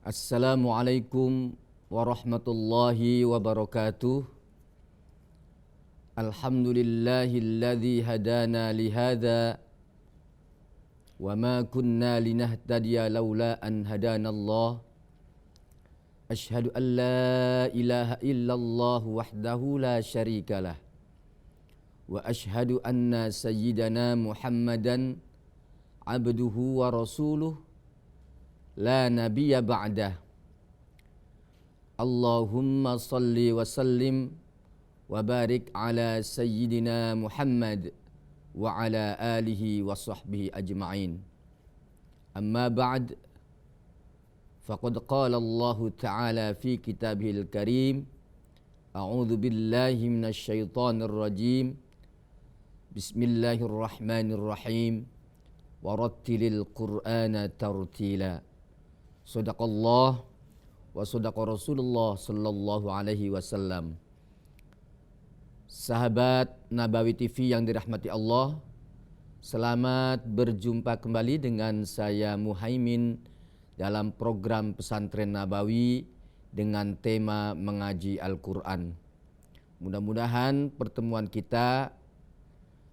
Assalamualaikum warahmatullahi wabarakatuh. Alhamdulillahilladzi hadana lihada wa ma kunna linahtadiya laula an hadanallah. Ashhadu an la ilaha illallah wahdahu la syarikalah. Wa ashhadu anna sayyidana Muhammadan abduhu wa rasuluh la nabiyya ba'dah. Allahumma salli wa sallim wa barik ala sayyidina Muhammad wa ala alihi wa sahbihi ajma'in. Amma ba'd, faqad qala Allah ta'ala fi kitabihil karim, a'udzu billahi minasy syaithanir rajim. Bismillahirrahmanirrahim. Warattilil Qur'ana tartila. Sadaqallah wa sadaqa Rasulullah sallallahu alaihi wasallam. Sahabat Nabawi TV yang dirahmati Allah, selamat berjumpa kembali dengan saya Muhaimin dalam program Pesantren Nabawi dengan tema mengaji Al-Quran. Mudah-mudahan pertemuan kita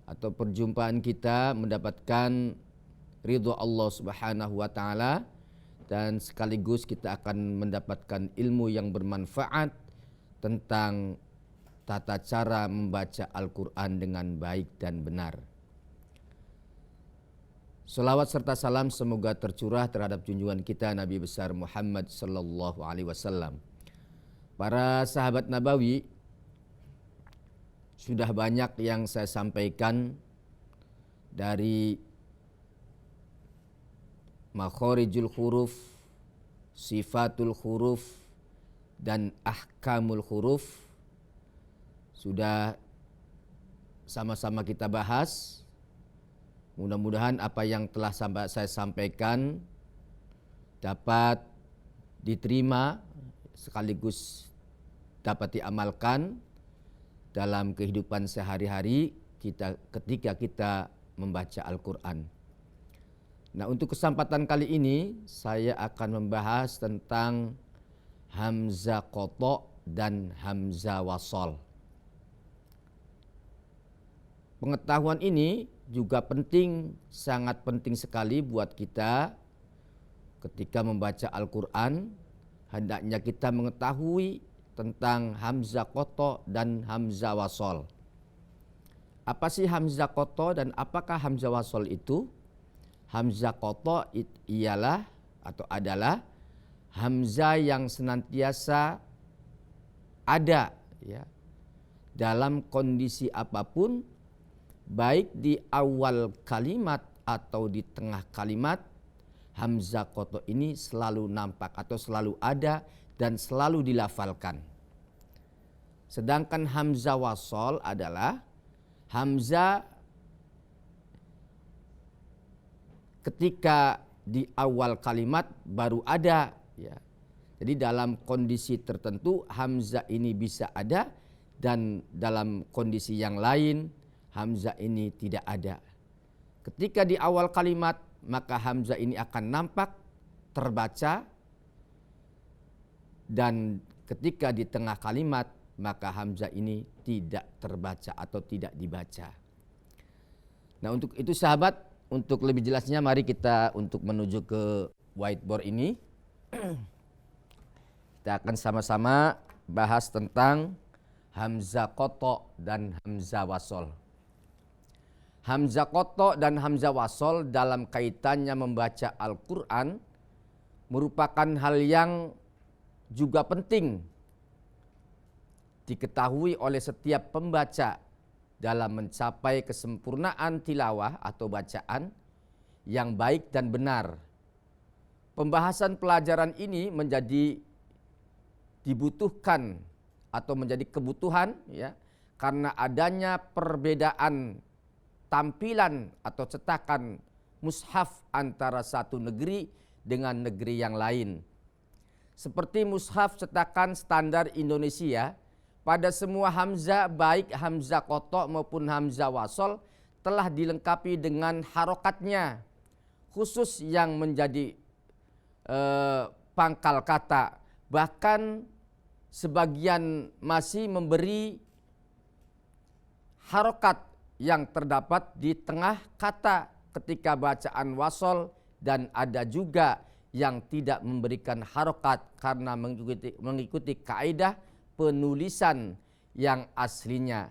atau perjumpaan kita mendapatkan ridho Allah Subhanahu wa taala, dan sekaligus kita akan mendapatkan ilmu yang bermanfaat tentang tata cara membaca Al-Quran dengan baik dan benar. Salawat serta salam semoga tercurah terhadap junjungan kita Nabi besar Muhammad sallallahu alaihi wasallam. Para sahabat Nabawi, sudah banyak yang saya sampaikan dari makhorijul huruf, sifatul huruf, dan ahkamul huruf. Sudah sama-sama kita bahas. Mudah-mudahan apa yang telah saya sampaikan dapat diterima sekaligus dapat diamalkan dalam kehidupan sehari-hari kita ketika kita membaca Al-Quran. Nah, untuk kesempatan kali ini saya akan membahas tentang hamzah qata dan hamzah wasal. Pengetahuan ini juga penting, sangat penting sekali buat kita ketika membaca Al-Quran. Hendaknya kita mengetahui tentang hamzah qata dan hamzah wasal. Apa sih hamzah qata dan apakah hamzah wasal itu? Hamzah qata ialah atau adalah hamzah yang senantiasa ada ya dalam kondisi apapun, baik di awal kalimat atau di tengah kalimat. Hamzah qata ini selalu nampak atau selalu ada dan selalu dilafalkan. Sedangkan hamzah wasal adalah hamzah ketika di awal kalimat baru ada ya. Jadi dalam kondisi tertentu hamzah ini bisa ada, dan dalam kondisi yang lain hamzah ini tidak ada. Ketika di awal kalimat maka hamzah ini akan nampak terbaca, dan ketika di tengah kalimat maka hamzah ini tidak terbaca atau tidak dibaca. Nah, untuk itu sahabat, untuk lebih jelasnya mari kita untuk menuju ke whiteboard ini. Kita akan sama-sama bahas tentang hamzah qata dan hamzah wasal. Hamzah qata dan hamzah wasal dalam kaitannya membaca Al-Quran merupakan hal yang juga penting diketahui oleh setiap pembaca dalam mencapai kesempurnaan tilawah atau bacaan yang baik dan benar. Pembahasan pelajaran ini menjadi dibutuhkan atau menjadi kebutuhan ya, karena adanya perbedaan tampilan atau cetakan mushaf antara satu negeri dengan negeri yang lain. Seperti mushaf cetakan standar Indonesia, pada semua hamzah baik hamzah qata maupun hamzah wasal telah dilengkapi dengan harokatnya, khusus yang menjadi pangkal kata. Bahkan sebagian masih memberi harokat yang terdapat di tengah kata ketika bacaan wasol, dan ada juga yang tidak memberikan harokat karena mengikuti kaidah penulisan yang aslinya.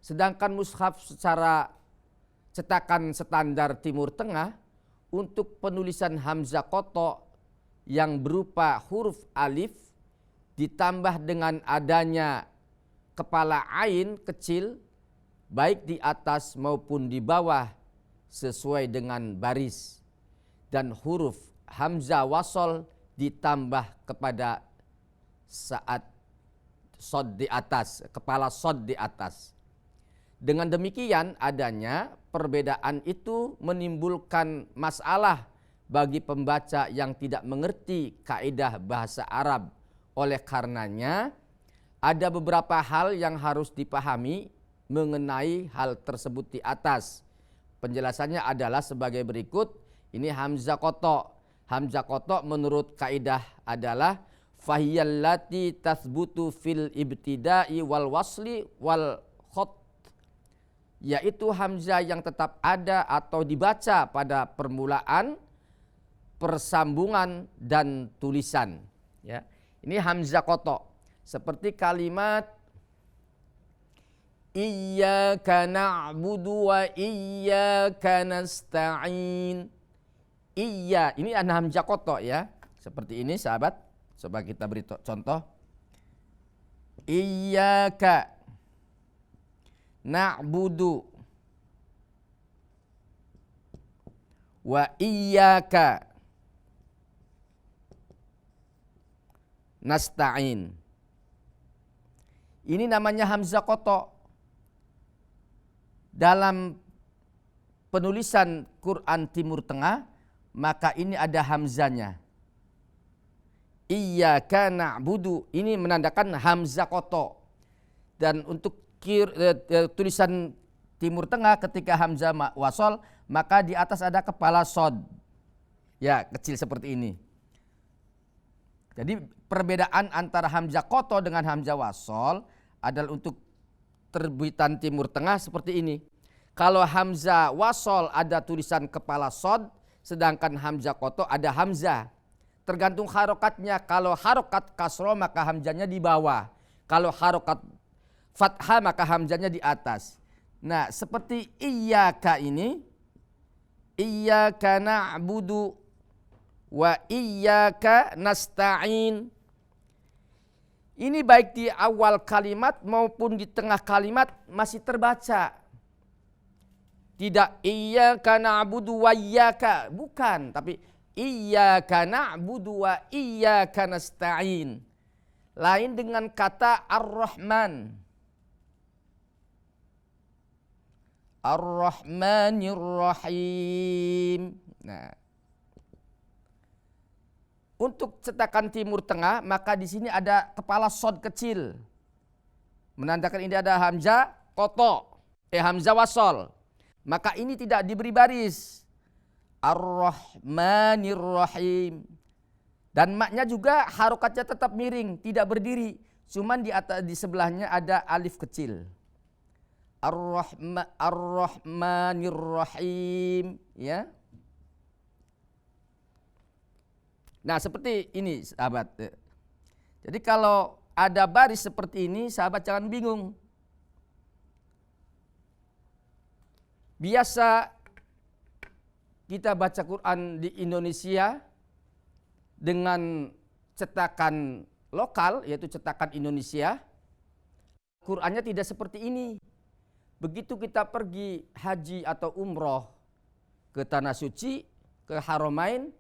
Sedangkan mushaf secara cetakan standar Timur Tengah untuk penulisan hamzah koto yang berupa huruf alif ditambah dengan adanya kepala ain kecil baik di atas maupun di bawah sesuai dengan baris, dan huruf hamzah wasol ditambah kepada saat sod di atas, kepala sod di atas. Dengan demikian adanya perbedaan itu menimbulkan masalah bagi pembaca yang tidak mengerti kaidah bahasa Arab. Oleh karenanya ada beberapa hal yang harus dipahami mengenai hal tersebut di atas. Penjelasannya adalah sebagai berikut. Ini hamzah koto. Hamzah koto menurut kaidah adalah fahiyallati tathbutu fil ibtida'i wal wasli wal khot, yaitu hamzah yang tetap ada atau dibaca pada permulaan, persambungan dan tulisan. Ya, ini hamzah koto. Seperti kalimat iyyaka na'budu wa iyyaka nasta'in. Iya, ini ada hamzah koto ya. Seperti ini sahabat. Coba kita beri contoh. Iyyaka na'budu wa iyyaka nasta'in. Ini namanya hamzah koto. Dalam penulisan Quran Timur Tengah, maka ini ada hamzanya. Iyyaka na'budu, ini menandakan hamzah koto. Dan untuk tulisan Timur Tengah ketika hamzah wasol, maka di atas ada kepala sod. Ya, kecil seperti ini. Jadi perbedaan antara hamzah koto dengan hamzah wasol adalah untuk terbitan Timur Tengah seperti ini. Kalau hamzah wasol ada tulisan kepala sod, sedangkan hamzah koto ada hamzah. Tergantung harokatnya. Kalau harokat kasroh maka hamzahnya di bawah. Kalau harokat fathah maka hamzahnya di atas. Nah, seperti iyyaka ini, iyyaka na'budu wa iyyaka nasta'in. Ini baik di awal kalimat maupun di tengah kalimat masih terbaca. Tidak iyyaka na'budu wa iyyaka, bukan, tapi iyyaka na'budu wa iyyaka nasta'in. Lain dengan kata Ar-Rahman. Ar-Rahmanir Rahim. Nah, untuk cetakan Timur Tengah maka di sini ada kepala sod kecil. Menandakan ini ada hamzah koto, hamzah wasol. Maka ini tidak diberi baris. Ar-Rahmanir Rahim. Dan maknya juga harokatnya tetap miring, tidak berdiri. Cuman di atas, di sebelahnya ada alif kecil. Ar-Rahmanir Rahim, ya. Nah, seperti ini sahabat. Jadi kalau ada baris seperti ini, sahabat jangan bingung. Biasa kita baca Quran di Indonesia dengan cetakan lokal, yaitu cetakan Indonesia. Qurannya tidak seperti ini. Begitu kita pergi haji atau umroh ke Tanah Suci, ke Haramain,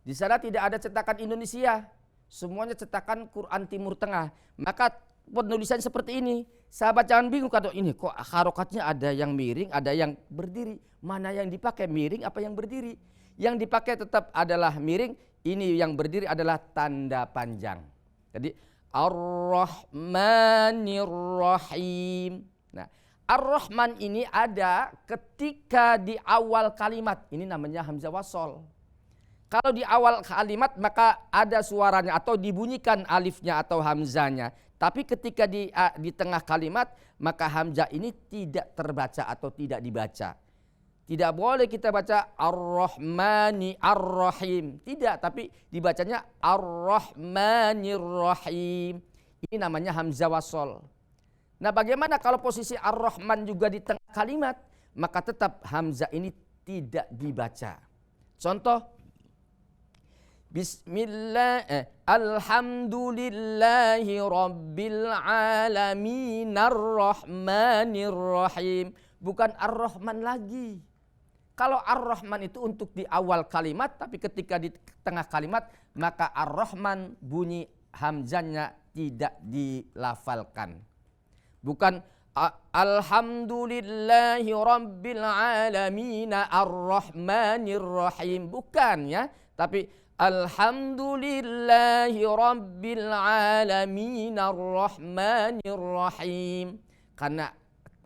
di sana tidak ada cetakan Indonesia. Semuanya cetakan Quran Timur Tengah. Maka penulisan seperti ini. Sahabat jangan bingung, kata ini kok harokatnya ada yang miring, ada yang berdiri. Mana yang dipakai, miring apa yang berdiri? Yang dipakai tetap adalah miring. Ini yang berdiri adalah tanda panjang. Jadi Ar-Rahmanir Rahim. Nah, Ar-Rahman ini ada ketika di awal kalimat. Ini namanya hamzah wasol. Kalau di awal kalimat maka ada suaranya atau dibunyikan alifnya atau hamzanya. Tapi ketika di tengah kalimat maka hamzah ini tidak terbaca atau tidak dibaca. Tidak boleh kita baca Ar-Rahmani Ar-Rahim. Tidak, tapi dibacanya Ar-Rahmanir Rahim. Ini namanya hamzah wasol. Nah, bagaimana kalau posisi Ar-Rahman juga di tengah kalimat? Maka tetap hamzah ini tidak dibaca. Contoh, Bismillah, Alhamdulillahi Rabbil Alamin Ar-Rahmanir Rahim. Bukan Ar-Rahman lagi. Kalau Ar-Rahman itu untuk di awal kalimat, tapi ketika di tengah kalimat, maka Ar-Rahman bunyi hamzahnya tidak dilafalkan. Bukan Alhamdulillahi Rabbil Alamin Ar-Rahmanir Rahim. Bukan ya. Tapi Alhamdulillahi Rabbil Alamin Ar-Rahmanir Rahim. Karena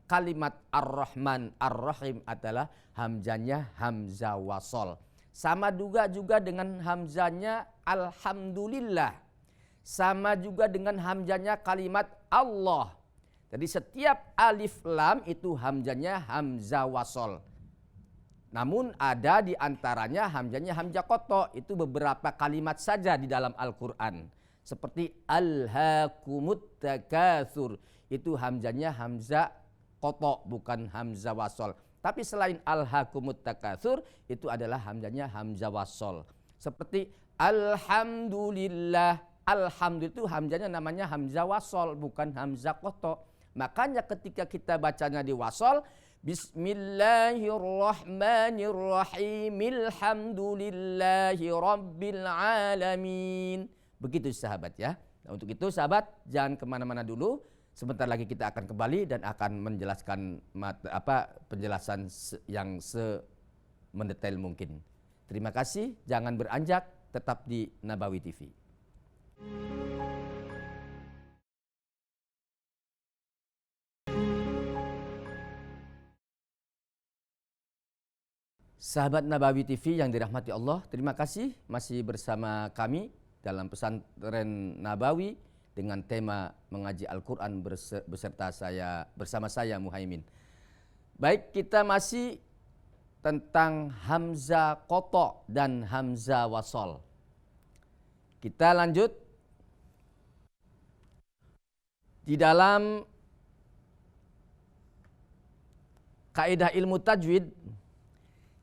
kalimat Ar-Rahman Ar-Rahim adalah hamzahnya hamzah wasol. Sama juga dengan hamzahnya Alhamdulillah. Sama juga dengan hamzahnya kalimat Allah. Jadi setiap alif lam itu hamzahnya hamzah wasol. Namun ada di antaranya hamzahnya hamzah qata. Itu beberapa kalimat saja di dalam Al-Quran. Seperti Alhaakumut Takatsur. Itu hamzahnya hamzah qata, bukan hamzah wasol. Tapi selain Alhaakumut Takatsur, itu adalah hamzahnya hamzah wasol. Seperti Alhamdulillah. Alhamdulillah itu hamzahnya namanya hamzah wasol, bukan hamzah qata. Makanya ketika kita bacanya di wasol, Bismillahirrahmanirrahim. Alhamdulillahi Rabbil Alamin. Begitu sahabat ya. Nah, untuk itu sahabat jangan kemana-mana dulu. Sebentar lagi kita akan kembali dan akan menjelaskan penjelasan yang semendetail mungkin. Terima kasih. Jangan beranjak. Tetap di Nabawi TV. Sahabat Nabawi TV yang dirahmati Allah, terima kasih masih bersama kami dalam pesantren Nabawi dengan tema mengaji Al-Quran bersama saya Muhaimin. Baik, kita masih tentang hamzah qata dan hamzah wasol. Kita lanjut di dalam kaidah ilmu tajwid.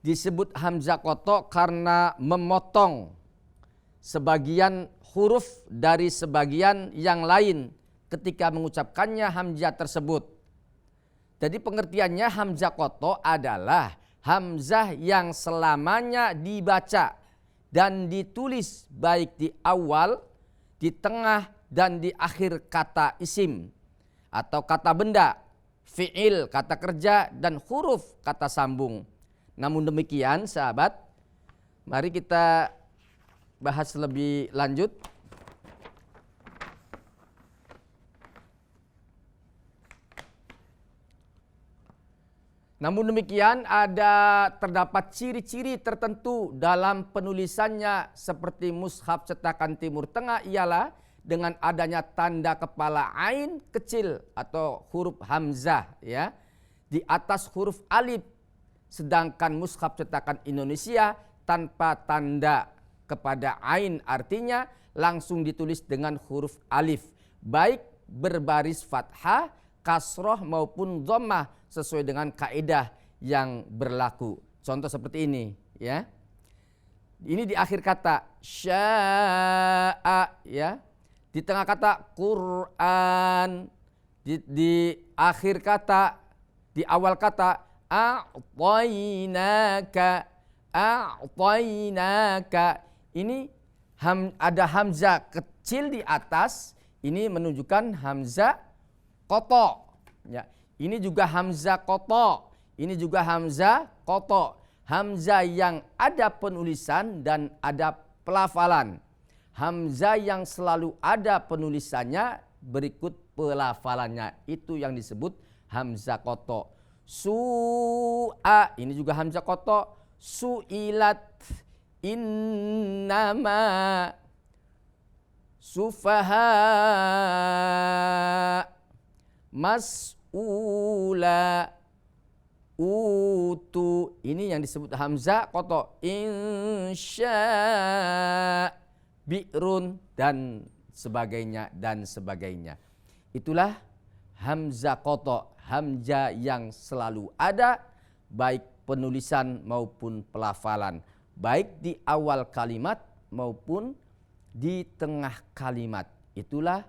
Disebut hamzah qata karena memotong sebagian huruf dari sebagian yang lain ketika mengucapkannya hamzah tersebut. Jadi pengertiannya hamzah qata adalah hamzah yang selamanya dibaca dan ditulis baik di awal, di tengah, dan di akhir kata isim atau kata benda, fi'il, kata kerja, dan huruf kata sambung. Namun demikian sahabat, mari kita bahas lebih lanjut. Namun demikian terdapat ciri-ciri tertentu dalam penulisannya seperti mushaf cetakan Timur Tengah ialah dengan adanya tanda kepala ain kecil atau huruf hamzah ya di atas huruf alif. Sedangkan mushaf cetakan Indonesia tanpa tanda kepada ain artinya langsung ditulis dengan huruf alif. Baik berbaris fathah, kasroh maupun dhammah sesuai dengan kaidah yang berlaku. Contoh seperti ini ya. Ini di akhir kata sya'a ya. Di tengah kata Quran, di akhir kata, di awal kata a'tainaka. Ini ada hamzah kecil di atas, ini menunjukkan hamzah qata. Ya, ini juga hamzah qata, ini juga hamzah qata. Hamzah yang ada penulisan dan ada pelafalan. Hamzah yang selalu ada penulisannya berikut pelafalannya, itu yang disebut hamzah qata. Su'a, ini juga hamzah qata. Su'ilat, innama sufaha mas'ula utu. Ini yang disebut hamzah koto. Insya bi'run dan sebagainya dan sebagainya. Itulah hamzah koto, hamzah yang selalu ada baik penulisan maupun pelafalan, baik di awal kalimat maupun di tengah kalimat. Itulah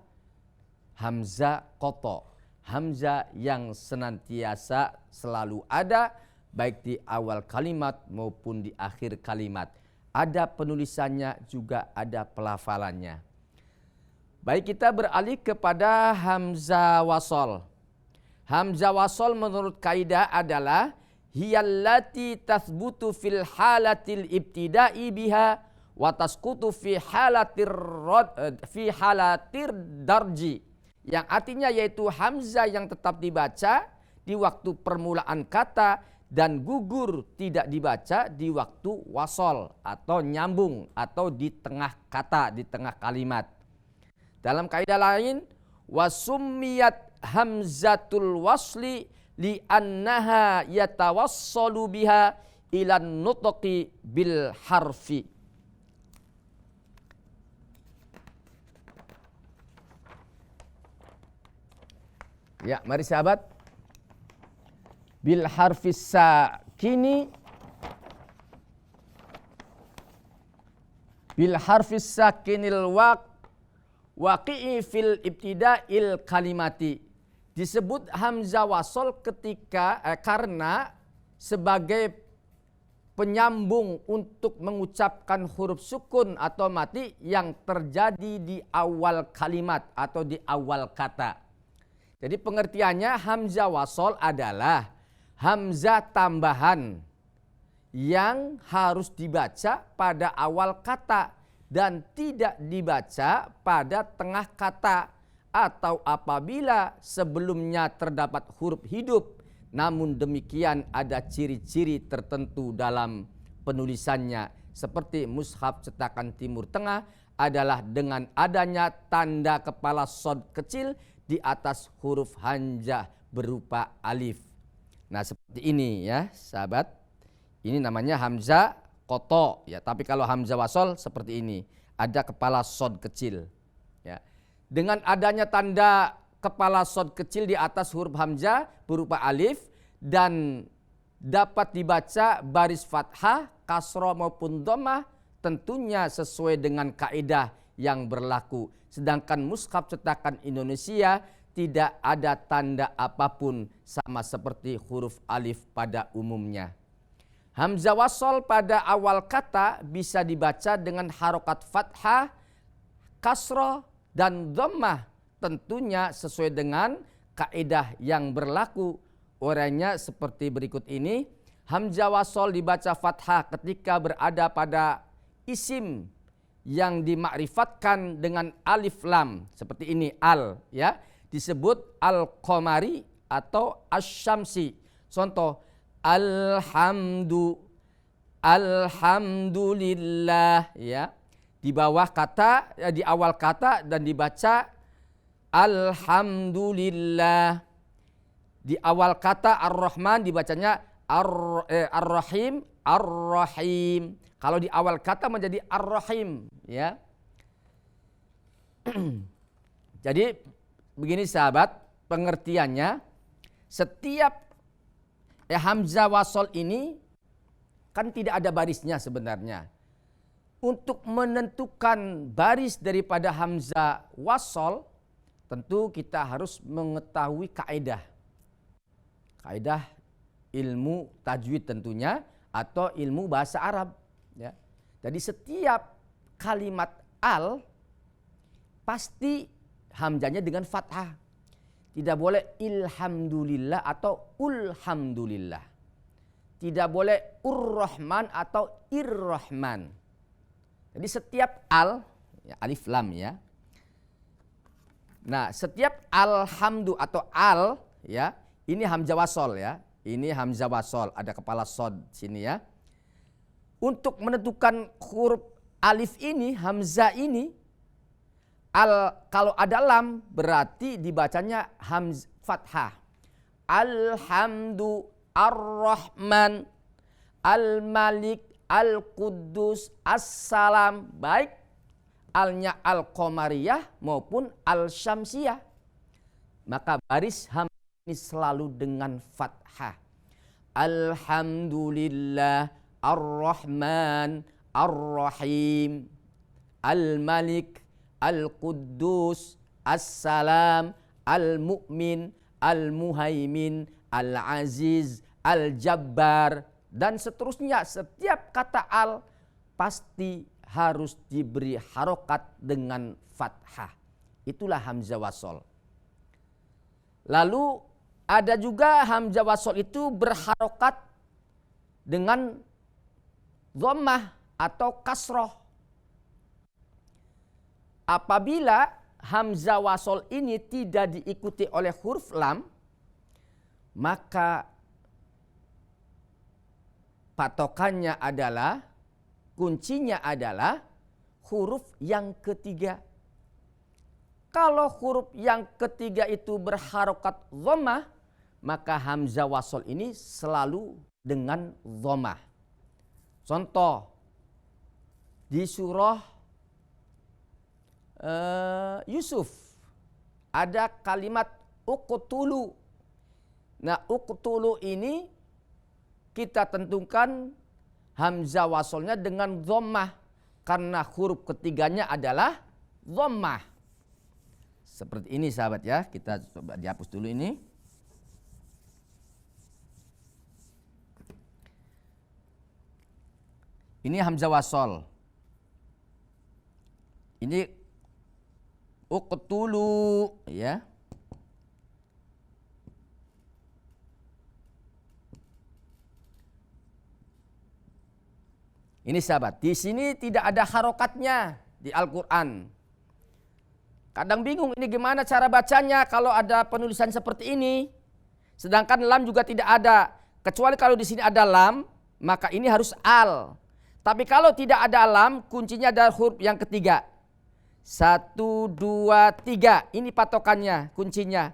hamzah koto, hamzah yang senantiasa selalu ada baik di awal kalimat maupun di akhir kalimat. Ada penulisannya juga ada pelafalannya. Baik, kita beralih kepada hamzah wasol. Hamzah wasol menurut kaidah adalah hiyallati tathbutu fil halatil ibtida'i biha wa tasqutu fi halatir darji. Yang artinya yaitu hamzah yang tetap dibaca di waktu permulaan kata dan gugur tidak dibaca di waktu wasol atau nyambung atau di tengah kata, di tengah kalimat. Dalam kaidah lain, wasummiyat hamzatul wasli li annaha yatawassalu biha ilan nutqi bil harfi. Ya, mari sahabat. Bil harfis sakini, bil harfis sakinil waqi'i fil ibtida'il kalimati. Disebut hamzah wasol ketika karena sebagai penyambung untuk mengucapkan huruf sukun atau mati yang terjadi di awal kalimat atau di awal kata. Jadi pengertiannya hamzah wasol adalah hamzah tambahan yang harus dibaca pada awal kata dan tidak dibaca pada tengah kata atau apabila sebelumnya terdapat huruf hidup, namun demikian ada ciri-ciri tertentu dalam penulisannya, seperti mushaf cetakan Timur Tengah adalah dengan adanya tanda kepala shad kecil di atas huruf hamzah berupa alif. Nah, seperti ini ya sahabat, ini namanya hamzah koto ya. Tapi kalau hamzah wasol seperti ini, ada kepala shad kecil ya. Dengan adanya tanda kepala shad kecil di atas huruf hamzah berupa alif dan dapat dibaca baris fathah, kasroh maupun dhammah, tentunya sesuai dengan kaidah yang berlaku. Sedangkan mushaf cetakan Indonesia tidak ada tanda apapun, sama seperti huruf alif pada umumnya. Hamzah wasol pada awal kata bisa dibaca dengan harokat fathah, kasroh, dan dhammah, tentunya sesuai dengan kaidah yang berlaku. Uraiannya seperti berikut ini. Hamzah wasol dibaca fathah ketika berada pada isim yang dimakrifatkan dengan alif lam, seperti ini al ya, disebut al-qamari atau asy-syamsi. Contoh alhamdulillah ya. Di bawah kata, di awal kata dan dibaca alhamdulillah. Di awal kata ar-Rahman dibacanya ar-Rahim, ar-Rahim. Kalau di awal kata menjadi ar-Rahim ya. Jadi begini sahabat, pengertiannya setiap hamzah wasol ini kan tidak ada barisnya sebenarnya. Untuk menentukan baris daripada hamzah wasol, tentu kita harus mengetahui kaidah. Kaidah ilmu tajwid tentunya atau ilmu bahasa Arab ya. Jadi setiap kalimat al pasti hamzahnya dengan fathah. Tidak boleh ilhamdulillah atau ulhamdulillah. Tidak boleh ur-Rahman atau ir-Rahman. Jadi setiap al, ya, alif lam ya. Nah, setiap alhamdu atau al ya, ini hamzah wasol ya. Ini hamzah wasol, ada kepala shad sini ya. untuk menentukan huruf alif ini, hamzah ini, kalau ada lam berarti dibacanya fathah. Alhamdu, ar-Rahman, al-Malik, al-Quddus, as-Salam, baik alnya al-Qamariyah maupun al-Syamsiyah. Maka baris hamzah ini selalu dengan fathah. Alhamdulillah, ar-Rahman, ar-Rahim, al-Malik, al-Quddus, as-Salam, al-Mu'min, al-Muhaimin, al-Aziz, al-Jabbar, dan seterusnya. Setiap kata al pasti harus diberi harokat dengan fathah. Itulah hamzah wasol. Lalu ada juga hamzah wasol itu berharokat dengan dhammah atau kasroh. Apabila hamzah wasol ini tidak diikuti oleh huruf lam, maka patokannya adalah, kuncinya adalah huruf yang ketiga. Kalau huruf yang ketiga itu berharokat dhammah, maka hamzah wasol ini selalu dengan dhammah. Contoh di surah Yusuf ada kalimat uqtulu. Nah, uqtulu ini kita tentukan hamzah wasolnya dengan dhammah karena huruf ketiganya adalah dhammah. Seperti ini sahabat ya, kita coba dihapus dulu ini. Ini hamzah wasol. Ini uqtulu ya. Ini sahabat, di sini tidak ada harokatnya di Al-Qur'an. Kadang bingung ini gimana cara bacanya kalau ada penulisan seperti ini. Sedangkan lam juga tidak ada. Kecuali kalau di sini ada lam, maka ini harus al. Tapi kalau tidak ada lam, kuncinya ada huruf yang ketiga. 1, 2, 3. Ini patokannya, kuncinya.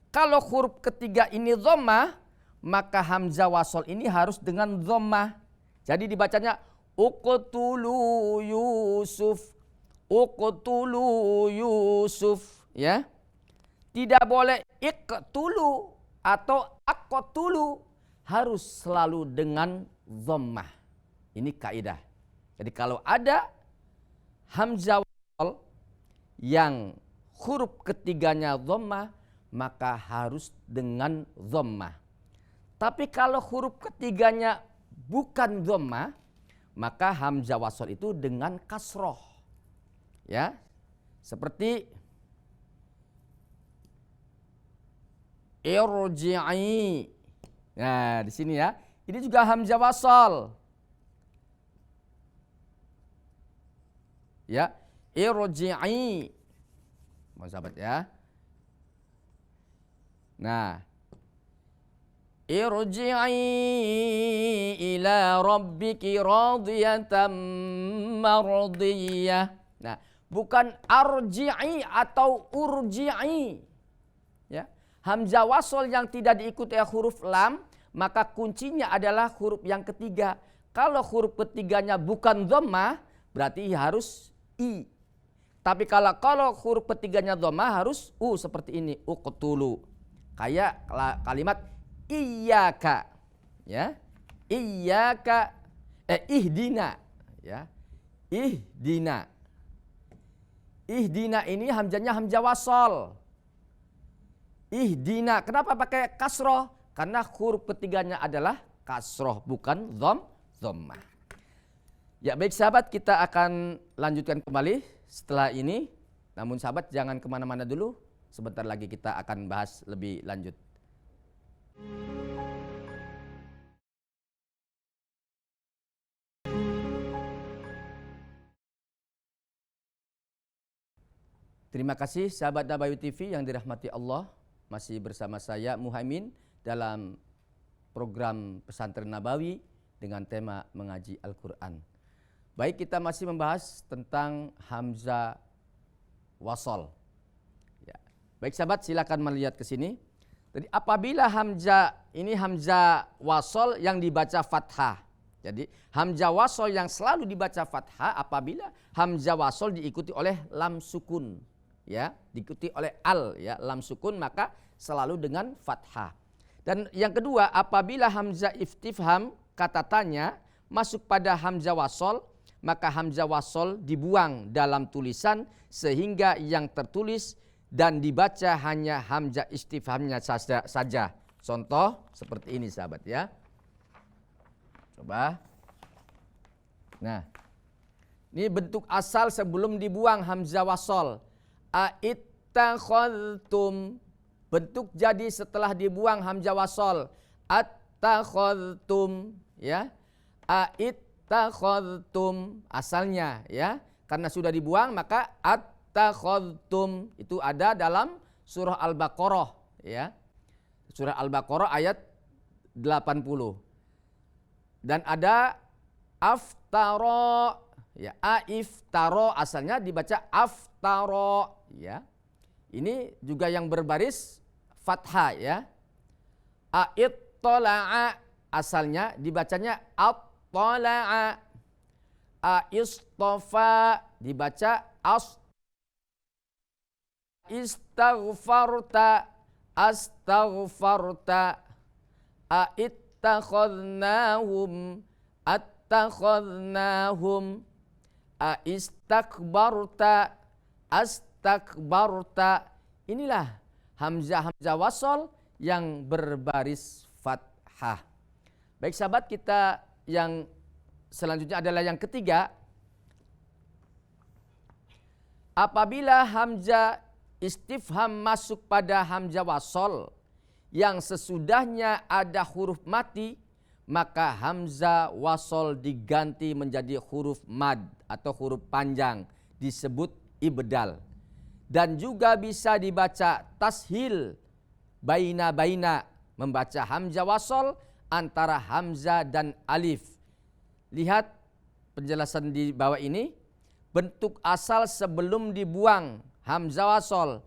Kalau huruf ketiga ini dhammah, maka hamzah wasol ini harus dengan dhammah. Jadi dibacanya uqtulu Yusuf. Uqtulu Yusuf, ya. Tidak boleh iqtulu atau aqtulu, harus selalu dengan dhammah. Ini kaidah. Jadi kalau ada hamzah wasol yang huruf ketiganya dhammah, maka harus dengan dhammah. Tapi kalau huruf ketiganya bukan dhammah, maka hamzah wasol itu dengan kasroh. Ya, seperti irji'i. Nah, di sini ya. Ini juga hamzah wasal. Ya, irji'i. Mau sahabat ya. Nah, irji'i ila rabbiki radiyatan mardiyah. Nah, bukan arji'i atau urji'i. Ya. Hamzah wasol yang tidak diikuti huruf lam, maka kuncinya adalah huruf yang ketiga. Kalau huruf ketiganya bukan dhammah, berarti harus i. Tapi kalau huruf ketiganya dhammah harus u, seperti ini, uqtulu. Kayak kalimat iyyaka. Ya. Iyyaka ihdina, ya. Ihdina. Ihdina ini hamzahnya hamzah wasol. Ihdina. Kenapa pakai kasroh? Karena huruf ketiganya adalah kasroh, bukan dhammah. Ya baik sahabat, kita akan lanjutkan kembali setelah ini. Namun sahabat jangan kemana-mana dulu. Sebentar lagi kita akan bahas lebih lanjut. Terima kasih sahabat Nabawi TV yang dirahmati Allah. Masih bersama saya Muhaimin dalam program Pesantren Nabawi dengan tema mengaji Al-Quran. Baik, kita masih membahas tentang hamzah wasol. Ya. Baik sahabat, silakan melihat ke sini. Jadi apabila hamzah ini hamzah wasol yang dibaca fathah. Jadi hamzah wasol yang selalu dibaca fathah apabila hamzah wasol diikuti oleh lam sukun, ya, diikuti oleh al, ya, lam sukun, maka selalu dengan fathah. Dan yang kedua, apabila hamzah istifham kata tanya masuk pada hamzah wasol, maka hamzah wasol dibuang dalam tulisan sehingga yang tertulis dan dibaca hanya hamzah istifhamnya saja. Contoh seperti ini sahabat, ya. Coba. Nah, ini bentuk asal sebelum dibuang hamzah wasol. Aittakhadtum. Bentuk jadi setelah dibuang hamzah wasol. Attakhadtum, ya. Aittakhadtum asalnya, ya. Karena sudah dibuang maka attakhadtum itu ada dalam surah Al-Baqarah, ya. Surah Al-Baqarah ayat 80. Dan ada aftara, ya, aiftaro asalnya dibaca aftaro, ya. Ini juga yang berbaris fathah, ya. Aittala'a asalnya dibacanya attala'a. Aistofa dibaca istaghfarta astaghfarta. Aittakhadnahum attakhadnahum. Aistakbarta astakbarta. Inilah hamzah wasol yang berbaris fathah. Baik sahabat, kita yang selanjutnya adalah yang ketiga. Apabila hamzah istifham masuk pada hamzah wasol yang sesudahnya ada huruf mati, maka hamzah wasol diganti menjadi huruf mad atau huruf panjang, disebut ibdal. Dan juga bisa dibaca tashil baina, membaca hamzah wasol antara hamzah dan alif. Lihat penjelasan di bawah ini. Bentuk asal sebelum dibuang hamzah wasol.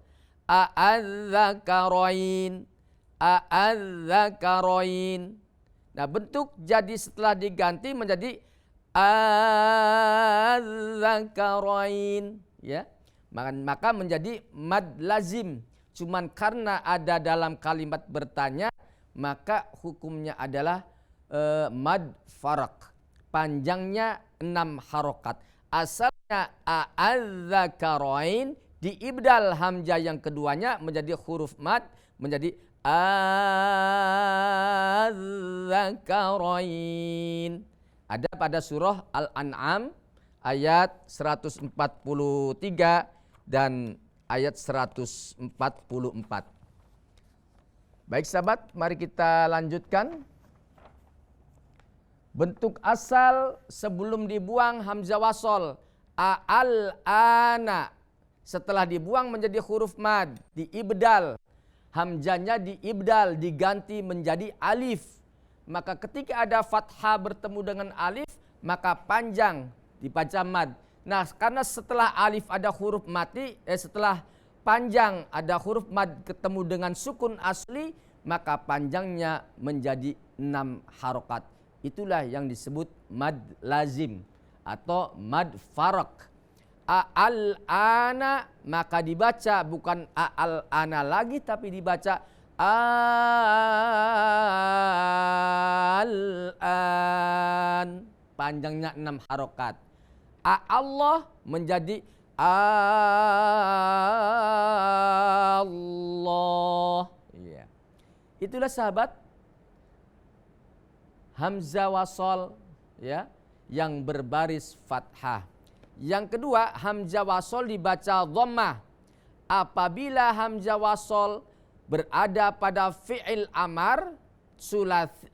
A'adzakarain. A'adzakarain. Nah, bentuk jadi setelah diganti menjadi a'adzakarain, ya. Maka menjadi mad lazim. Cuman karena ada dalam kalimat bertanya, maka hukumnya adalah mad farak. Panjangnya 6 harokat. Asalnya a'adzakarain, diibdal hamzah yang keduanya menjadi huruf mad, menjadi a'adzakarain. Ada pada surah Al-An'am ayat 143 dan ayat 144. Baik sahabat, mari kita lanjutkan. Bentuk asal sebelum dibuang hamzah wasol. Al-ana. Setelah dibuang menjadi huruf mad, diibdal. Hamzahnya diibdal, diganti menjadi alif. Maka ketika ada fathah bertemu dengan alif, maka panjang dibaca mad. Nah, karena setelah alif ada huruf mati, setelah panjang ada huruf mad ketemu dengan sukun asli, maka panjangnya menjadi 6 harokat. Itulah yang disebut mad lazim atau mad farak. Al-ana maka dibaca bukan al-ana lagi, tapi dibaca al-an. Panjangnya 6 harokat. Allah menjadi Allah. Ya. Itulah sahabat hamzah wasol, ya, yang berbaris fathah. Yang kedua, hamzah wasol dibaca dhammah. Apabila hamzah wasol berada pada fi'il amar,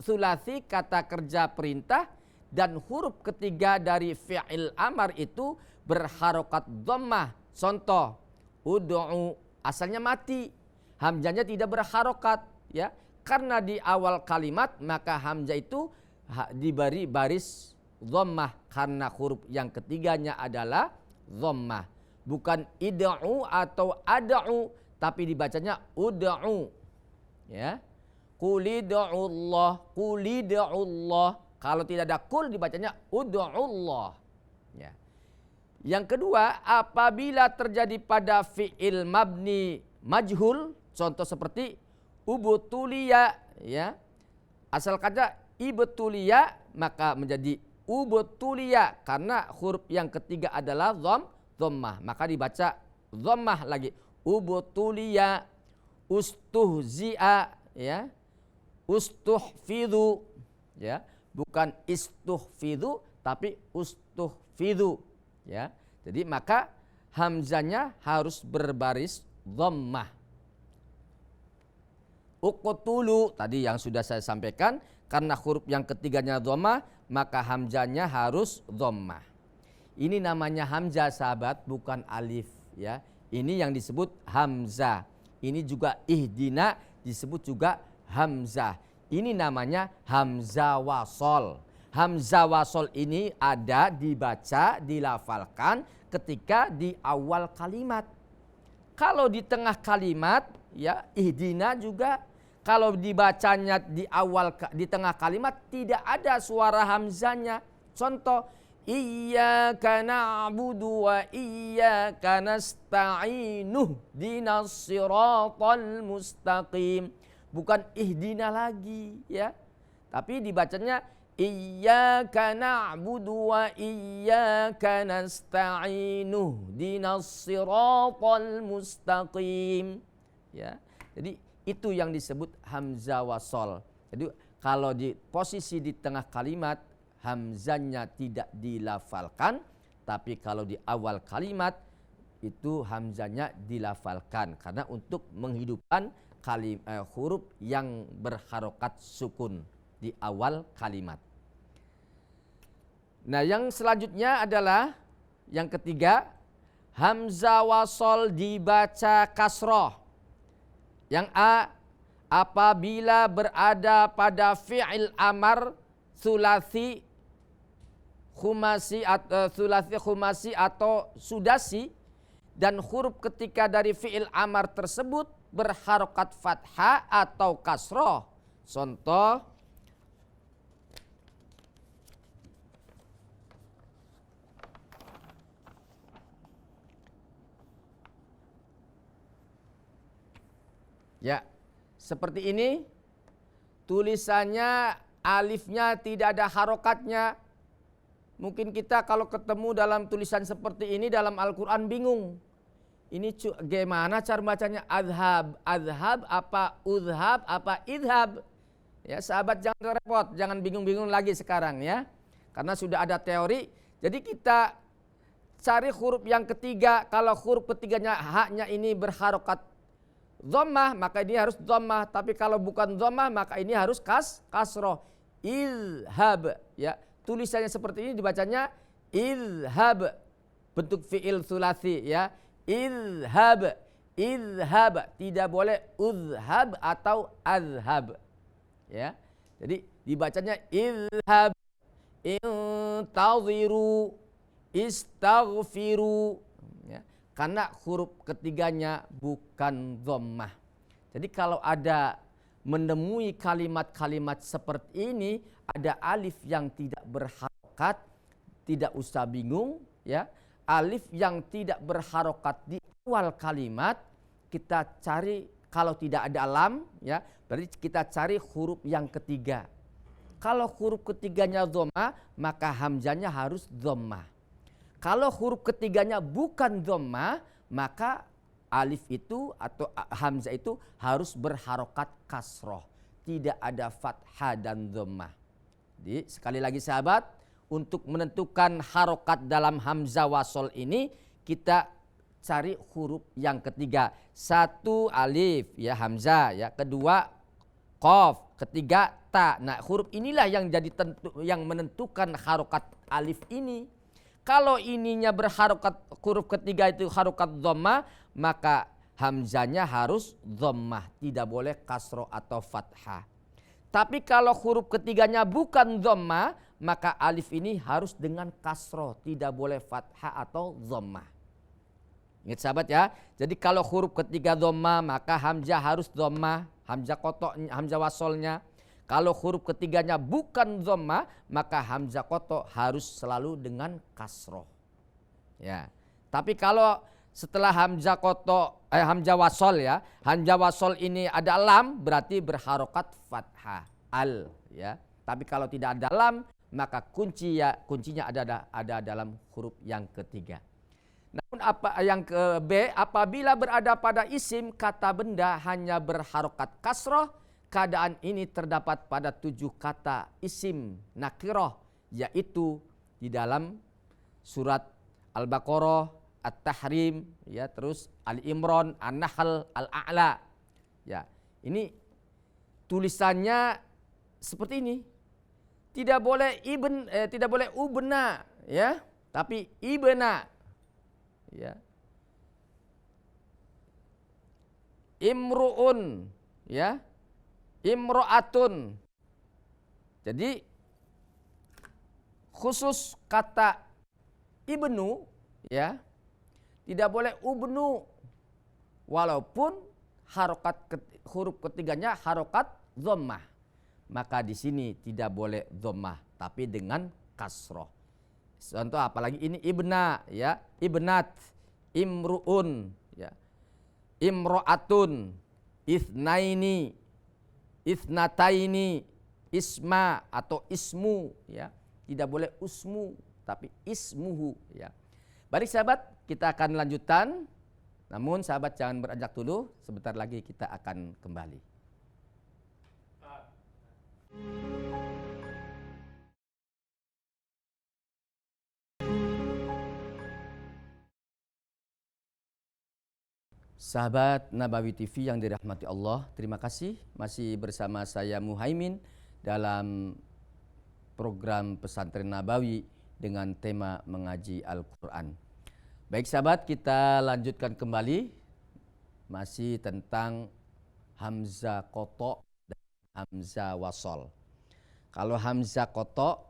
sulasi kata kerja perintah, dan huruf ketiga dari fi'il amar itu berharokat dhammah. Contoh, ud'u asalnya mati, hamzahnya tidak berharokat, ya. Karena di awal kalimat maka hamzah itu diberi baris dhammah karena huruf yang ketiganya adalah dhammah. Bukan id'u atau ad'u, tapi dibacanya ud'u. Ya. Qulid'ullah, qulid'ullah. Kalau tidak ada kul dibacanya ud'ullah. Ya. Yang kedua, apabila terjadi pada fi'il mabni majhul, contoh seperti ubtuliya, ya. Asal kata ibtuliya maka menjadi ubtuliya karena huruf yang ketiga adalah dhammah, maka dibaca dhammah lagi. Ubtuliya, ustuhzi'a, ya. Ustuhfidhu, ya. Bukan istuhfidhu tapi ustuhfidhu, ya. Jadi maka hamzanya harus berbaris dhammah. Uqtulu tadi yang sudah saya sampaikan, karena huruf yang ketiganya dhammah maka hamzanya harus dhammah. Ini namanya hamzah sahabat, bukan alif, ya. Ini yang disebut hamzah. Ini juga ihdina disebut juga hamzah. Ini namanya hamzah wasol. Hamzah wasol ini ada dibaca, dilafalkan ketika di awal kalimat. Kalau di tengah kalimat, ya ihdina juga. Kalau dibacanya di awal, di tengah kalimat tidak ada suara hamzanya. Contoh, iyyaka na'budu wa iyyaka nasta'inu dinas siratal mustaqim. Bukan ihdina lagi, ya. Tapi dibacanya iyyaka na'budu wa iyyaka nasta'inu dinas siratal mustaqim. Ya. Jadi itu yang disebut hamzah wasol. Jadi kalau di posisi di tengah kalimat hamzanya tidak dilafalkan, tapi kalau di awal kalimat itu hamzanya dilafalkan karena untuk menghidupkan huruf yang berharokat sukun di awal kalimat. Nah, yang selanjutnya adalah yang ketiga, hamzah wasol dibaca kasroh. Yang A, apabila berada pada fi'il amar sulasi khumasi atau sudasi dan huruf ketika dari fi'il amar tersebut berharokat fathah atau kasroh. Contoh, ya, seperti ini tulisannya alifnya tidak ada harokatnya. Mungkin kita kalau ketemu dalam tulisan seperti ini dalam Al-Quran bingung. Ini gimana cara bacanya? Adhab, adhab apa udhab apa idhab? Ya sahabat jangan repot, jangan bingung-bingung lagi sekarang ya. Karena sudah ada teori. Jadi kita cari huruf yang ketiga. Kalau huruf ketiganya haknya ini berharokat dhammah maka ini harus dhammah, tapi kalau bukan dhammah maka ini harus kasroh. Idhab, ya. Tulisannya seperti ini dibacanya idhab, bentuk fi'il sulasi, ya. Idhab, idhab, tidak boleh udhab atau azhab, ya. Jadi dibacanya idhab, intaziru, istaghfiru, ya. Karena huruf ketiganya bukan dhammah. Jadi kalau ada menemui kalimat-kalimat seperti ini, ada alif yang tidak berharokat, tidak usah bingung, ya. Alif yang tidak berharokat di awal kalimat, kita cari, kalau tidak ada lam, ya, berarti kita cari huruf yang ketiga. Kalau huruf ketiganya dhammah, maka hamzanya harus dhammah. Kalau huruf ketiganya bukan dhammah, maka alif itu atau hamzah itu harus berharokat kasroh. Tidak ada fathah dan dhammah. Jadi sekali lagi sahabat, untuk menentukan harokat dalam hamzah wasol ini, kita cari huruf yang ketiga. Satu alif, ya hamzah, ya. Kedua qaf, ketiga ta. Nah huruf inilah yang menentukan harokat alif ini. Kalau ininya berharokat, huruf ketiga itu harokat dhammah, maka hamzanya harus dhammah, tidak boleh kasroh atau fathah. Tapi kalau huruf ketiganya bukan dhammah, maka alif ini harus dengan kasroh, tidak boleh fathah atau dhammah. Ingat sahabat ya. Jadi kalau huruf ketiga dhammah maka hamzah harus dhammah, hamzah kotok, hamzah wasolnya. Kalau huruf ketiganya bukan dhammah maka hamzah kotok harus selalu dengan kasroh. Ya. Tapi kalau setelah hamzah kotok, hamzah wasol ya, hamzah wasol ini ada lam berarti berharokat fathah al ya. Tapi kalau tidak ada lam maka kuncinya ada dalam huruf yang ketiga. Namun yang ke B, apabila berada pada isim kata benda hanya berharokat kasroh, keadaan ini terdapat pada 7 kata isim nakiroh, yaitu di dalam surat Al-Baqarah, At-Tahrim, ya, terus Al-Imran, An-Nahl, Al-A'la. Ya, ini tulisannya seperti ini. Tidak boleh tidak boleh ubna, ya, tapi ibna. Ya. Imru'un, ya. Imro'atun. Jadi khusus kata ibnu, ya, tidak boleh ubnu, walaupun huruf ketiganya harokat dhammah. Maka di sini tidak boleh dhammah, tapi dengan kasroh. Contoh apalagi ini ibna, ya, ibnat, imruun, ya, imro'atun, itsnaini, itsnataini, isma atau ismu, ya. Tidak boleh usmu, tapi ismuhu, ya. Baik sahabat, kita akan lanjutkan. Namun sahabat jangan beranjak dulu, sebentar lagi kita akan kembali. Sahabat Nabawi TV yang dirahmati Allah, terima kasih masih bersama saya Muhaimin dalam program Pesantren Nabawi dengan tema mengaji Al-Quran. Baik sahabat, kita lanjutkan kembali masih tentang hamzah kotok dan hamzah wasol. Kalau hamzah kotok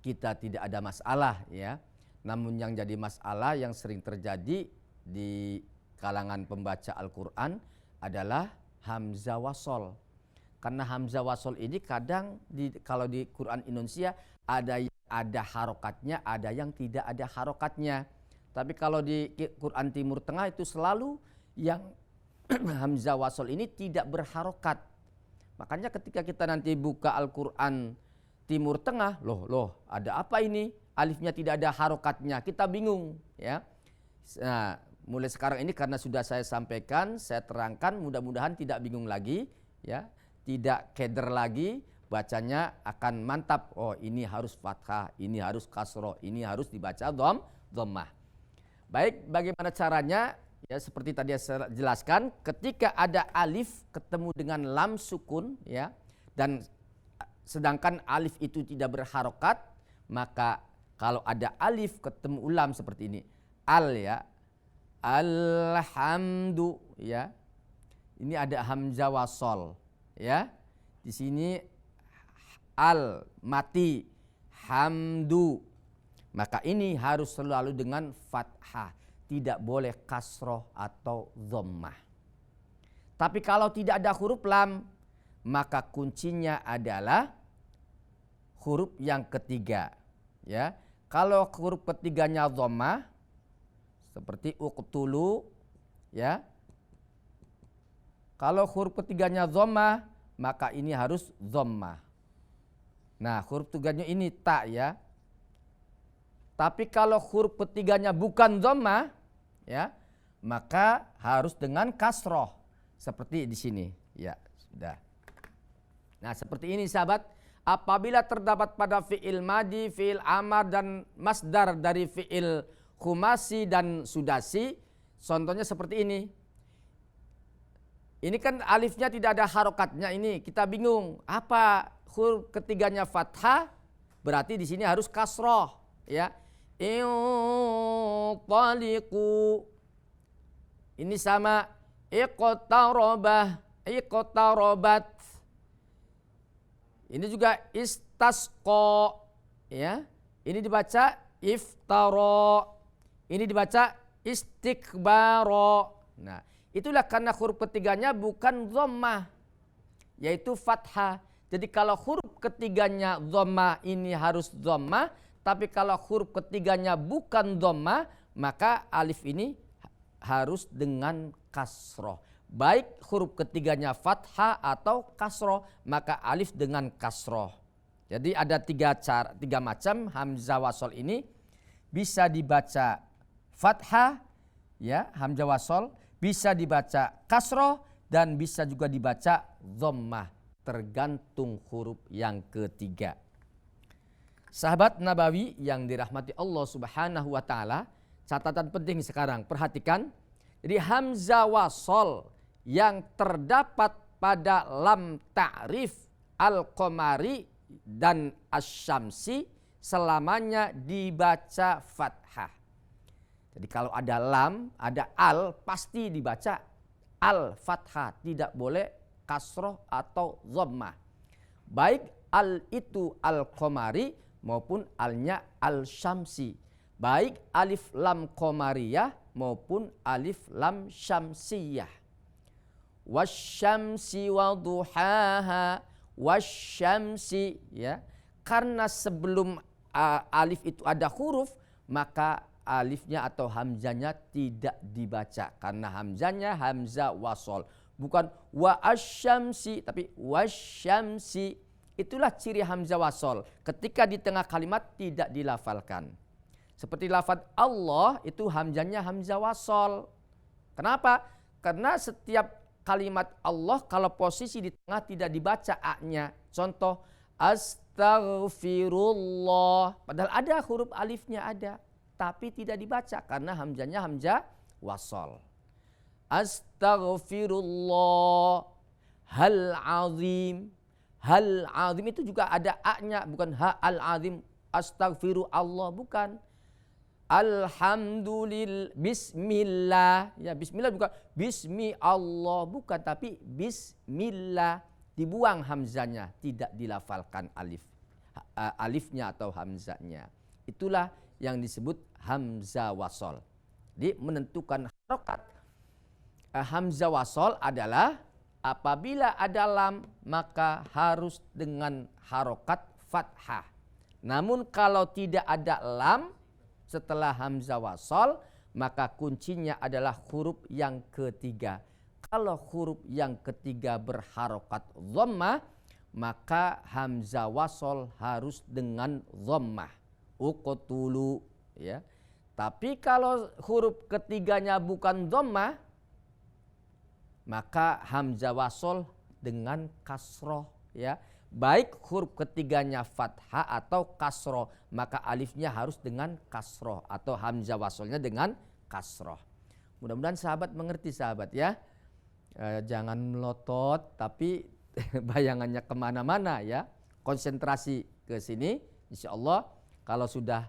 kita tidak ada masalah, ya. Namun yang jadi masalah yang sering terjadi di kalangan pembaca Al-Quran adalah hamzah wasol. Karena hamzah wasol ini kadang kalau di Quran Indonesia ada yang ada harokatnya, ada yang tidak ada harokatnya. Tapi kalau di Quran Timur Tengah itu selalu yang hamzah wasol ini tidak berharokat. Makanya ketika kita nanti buka Al-Quran Timur Tengah, loh ada apa ini? Alifnya tidak ada harokatnya, kita bingung, ya. Nah, mulai sekarang ini karena sudah saya sampaikan, saya terangkan, mudah-mudahan tidak bingung lagi, ya, tidak keder lagi, bacanya akan mantap. Oh, ini harus fathah, ini harus kasroh, ini harus dibaca dhammah. Baik, bagaimana caranya? Ya, seperti tadi saya jelaskan, ketika ada alif ketemu dengan lam sukun, ya, dan sedangkan alif itu tidak berharokat, maka kalau ada alif ketemu lam seperti ini, al, ya, alhamdu, ya. Ini ada hamzah wasol, ya. Di sini al mati hamdu. Maka ini harus selalu dengan fathah, tidak boleh kasroh atau dhammah. Tapi kalau tidak ada huruf lam, maka kuncinya adalah huruf yang ketiga, ya. Kalau huruf ketiganya dhammah seperti uqtulu, ya. Kalau huruf ketiganya dhammah, maka ini harus dhammah. Nah, huruf ketiganya ini ta, ya. Tapi kalau huruf ketiganya bukan dhammah, ya, maka harus dengan kasroh seperti di sini, ya, sudah. Nah, seperti ini sahabat, apabila terdapat pada fi'il madi, fi'il amar dan masdar dari fi'il khumasi dan sudasi, contohnya seperti ini. Ini kan alifnya tidak ada harokatnya, ini kita bingung. Apa huruf ketiganya fathah? Berarti di sini harus kasroh, ya. Inqaliqu. Ini sama iqtarabah, iqtarabat. Ini juga istasqa, ya. Ini dibaca iftara. Ini dibaca istikbara. Nah, itulah karena huruf ketiganya bukan dhammah, yaitu fathah. Jadi kalau huruf ketiganya dhammah ini harus dhammah, tapi kalau huruf ketiganya bukan dhammah, maka alif ini harus dengan kasroh. Baik huruf ketiganya fathah atau kasroh, maka alif dengan kasroh. Jadi ada tiga macam hamzah wasol ini. Bisa dibaca fathah, ya, hamzah wasol, bisa dibaca kasroh, dan bisa juga dibaca dhammah, tergantung huruf yang ketiga. Sahabat Nabawi yang dirahmati Allah Subhanahu wa taala, catatan penting sekarang, perhatikan. Jadi hamzah wasol yang terdapat pada lam ta'rif al-qamari dan asy-syamsi selamanya dibaca fathah. Jadi kalau ada lam, ada al, pasti dibaca al fathah, tidak boleh kasroh atau dhammah. Baik al itu al-qamari maupun alnya al-syamsi. Baik alif lam qamariyah maupun alif lam syamsiyah. Wasyamsi wa duhaha, wasyamsi, ya. Karena sebelum alif itu ada huruf, maka alifnya atau hamzanya tidak dibaca, karena hamzanya hamzah wasol, bukan wa asyamsi tapi wasyamsi. Itulah ciri hamzah wasol, ketika di tengah kalimat tidak dilafalkan. Seperti lafaz Allah itu hamzanya hamzah wasol. Kenapa? Karena setiap kalimat Allah kalau posisi di tengah tidak dibaca a-nya. Contoh astaghfirullah, padahal ada huruf alifnya ada, tapi tidak dibaca karena hamzanya hamzah wasol. Astaghfirullah hal azim. Hal azim itu juga ada a-nya, bukan ha al azim. Astaghfirullah bukan. Alhamdulillah, bismillah, ya, bismillah bukan bismi Allah, bukan, tapi bismillah, dibuang hamzanya, tidak dilafalkan alifnya atau hamzanya. Itulah yang disebut hamzah wasol. Jadi menentukan harokat hamzah wasol adalah apabila ada lam maka harus dengan harokat fathah. Namun kalau tidak ada lam setelah hamzah wasol, maka kuncinya adalah huruf yang ketiga. Kalau huruf yang ketiga berharokat dhammah, maka hamzah wasol harus dengan dhammah. Uqtulu, ya. Tapi kalau huruf ketiganya bukan dhammah, maka hamzah wasol dengan kasroh, ya. Baik huruf ketiganya fathah atau kasroh, maka alifnya harus dengan kasroh atau hamzah wasolnya dengan kasroh. Mudah-mudahan sahabat mengerti, sahabat, ya. Jangan melotot tapi bayangannya kemana-mana, ya. Konsentrasi ke sini. Insya Allah kalau sudah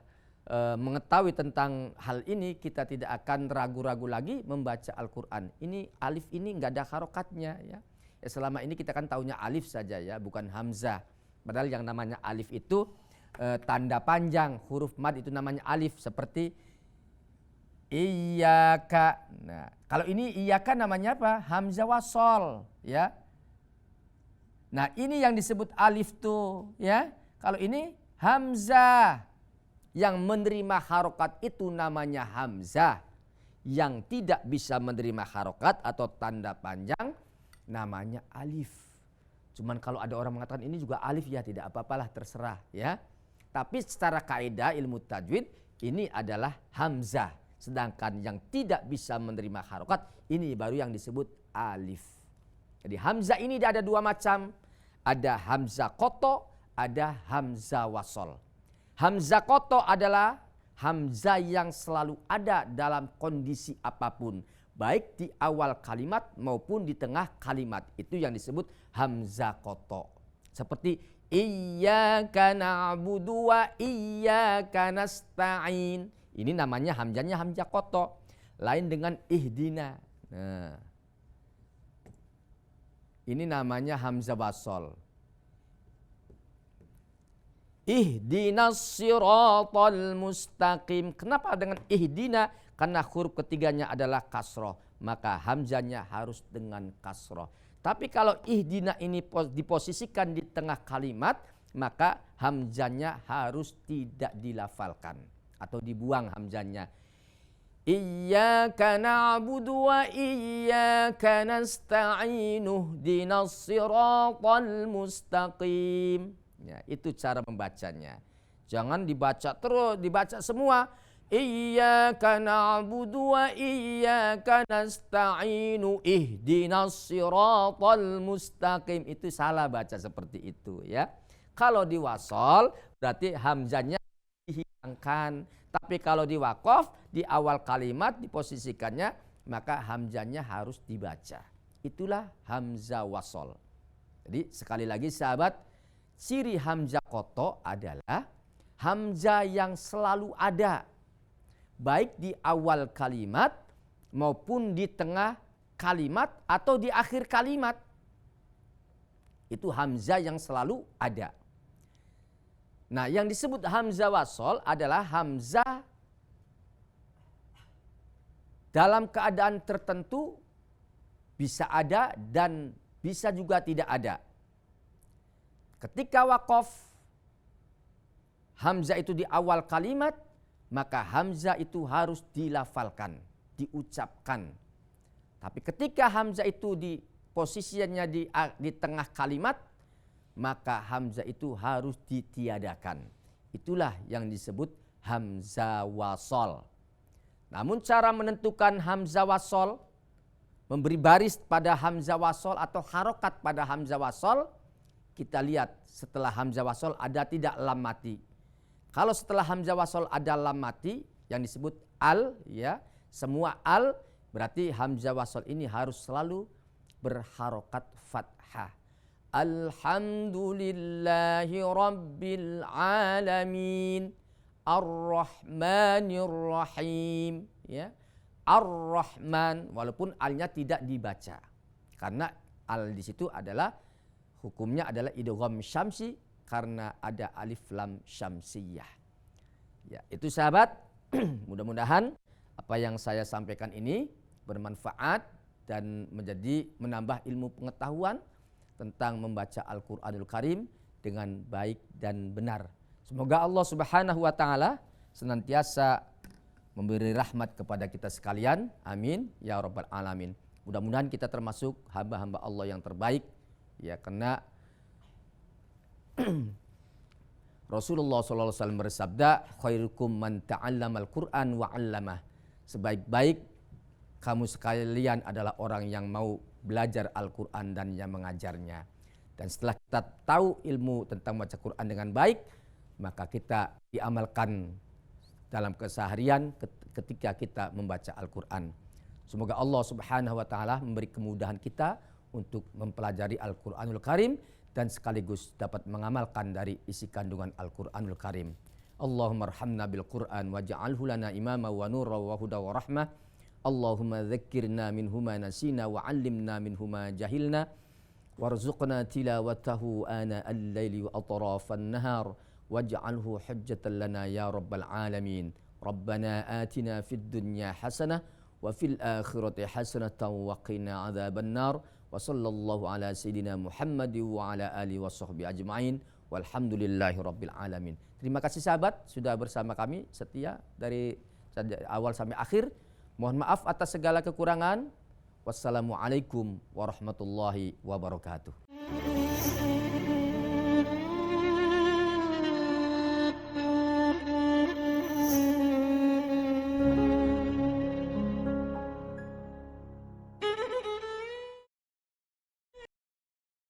mengetahui tentang hal ini, kita tidak akan ragu-ragu lagi membaca Al-Quran. Ini alif ini nggak ada harokatnya, ya. Ya, selama ini kita kan taunya alif saja, ya, bukan hamzah. Padahal yang namanya alif itu tanda panjang, huruf mad itu namanya alif, seperti iyyaka. Nah, kalau ini iyyaka namanya apa? Hamzah wasol, ya. Nah, ini yang disebut alif tuh, ya. Kalau ini hamzah, yang menerima harokat itu namanya hamzah. Yang tidak bisa menerima harokat atau tanda panjang namanya alif. Cuman kalau ada orang mengatakan ini juga alif, ya tidak apa-apalah, terserah, ya. Tapi secara kaidah ilmu tajwid ini adalah hamzah. Sedangkan yang tidak bisa menerima harokat ini baru yang disebut alif. Jadi hamzah ini ada dua macam. Ada hamzah koto, ada hamzah wasol. Hamzah koto adalah hamzah yang selalu ada dalam kondisi apapun, baik di awal kalimat maupun di tengah kalimat. Itu yang disebut hamzah koto. Seperti iyyaka na'budu wa iyyaka nasta'in. Ini namanya hamzahnya hamzah koto. Lain dengan ihdina. Nah, ini namanya hamzah wasol. Ihdinas siratal mustaqim. Kenapa dengan ihdina? Karena huruf ketiganya adalah kasroh, maka hamzahnya harus dengan kasroh. Tapi kalau ihdina ini diposisikan di tengah kalimat, maka hamzahnya harus tidak dilafalkan atau dibuang hamzahnya. Iyyaka na'budu wa iyyaka nasta'inu ihdinas siratal mustaqim. Ya, itu cara membacanya. Jangan dibaca terus, dibaca semua. Iyyaka na'budu wa iyyaka nasta'inu ihdinas siratal mustaqim. Itu salah baca seperti itu ya. Kalau di wasol berarti hamzahnya dihilangkan. Tapi kalau di waqaf di awal kalimat diposisikannya, maka hamzahnya harus dibaca. Itulah hamzah wasol. Jadi sekali lagi sahabat, ciri hamzah qata adalah hamzah yang selalu ada, baik di awal kalimat maupun di tengah kalimat atau di akhir kalimat. Itu hamzah yang selalu ada. Nah, yang disebut hamzah wasol adalah hamzah dalam keadaan tertentu bisa ada dan bisa juga tidak ada. Ketika waqaf, hamzah itu di awal kalimat, maka hamzah itu harus dilafalkan, diucapkan. Tapi ketika hamzah itu di posisinya di tengah kalimat, maka hamzah itu harus ditiadakan. Itulah yang disebut hamzah wasol. Namun cara menentukan hamzah wasol, memberi baris pada hamzah wasol atau harokat pada hamzah wasol, kita lihat setelah hamzah wasol ada tidak lam mati. Kalau setelah hamzah wasol ada lam mati yang disebut al, ya, semua al, berarti hamzah wasol ini harus selalu berharokat fathah. Alhamdulillahi rabbil alamin ar-rahmanir rahim, ya. Ar-Rahman, walaupun alnya tidak dibaca karena al di situ adalah hukumnya adalah idgham syamsi karena ada alif lam syamsiyah. Ya, itu sahabat, mudah-mudahan apa yang saya sampaikan ini bermanfaat dan menambah ilmu pengetahuan tentang membaca Al-Qur'anul Karim dengan baik dan benar. Semoga Allah Subhanahu wa taala senantiasa memberi rahmat kepada kita sekalian. Amin ya rabbal alamin. Mudah-mudahan kita termasuk hamba-hamba Allah yang terbaik, ya, karena Rasulullah SAW bersabda, khairukum man ta'allamal Qur'an wa 'allamah. Sebaik-baik kamu sekalian adalah orang yang mau belajar Al-Quran dan yang mengajarnya. Dan setelah kita tahu ilmu tentang baca Quran dengan baik, maka kita diamalkan dalam keseharian ketika kita membaca Al-Quran. Semoga Allah Subhanahu wa taala memberi kemudahan kita untuk mempelajari Al-Qur'anul Karim dan sekaligus dapat mengamalkan dari isi kandungan Al-Qur'anul Karim. Allahumma arhamna bil Qur'an waj'alhu lana imama wa nura wa huda wa rahmah. Allahumma dzakkirna minhu ma nasina wa 'allimna minhu ma jahilna warzuqna tilawatahu ana al-laili wa atrafan nahar waj'alhu hujjatan lana ya rabbal alamin. Rabbana atina fid dunya hasanah wa fil akhirati hasanatan wa qina adzabannar. Wa sallallahu ala sayyidina Muhammad wa ala alihi wa sahbihi ajma'in walhamdulillahi rabbil alamin. Terima kasih sahabat sudah bersama kami setia dari awal sampai akhir. Mohon maaf atas segala kekurangan. Wassalamualaikum warahmatullahi wabarakatuh.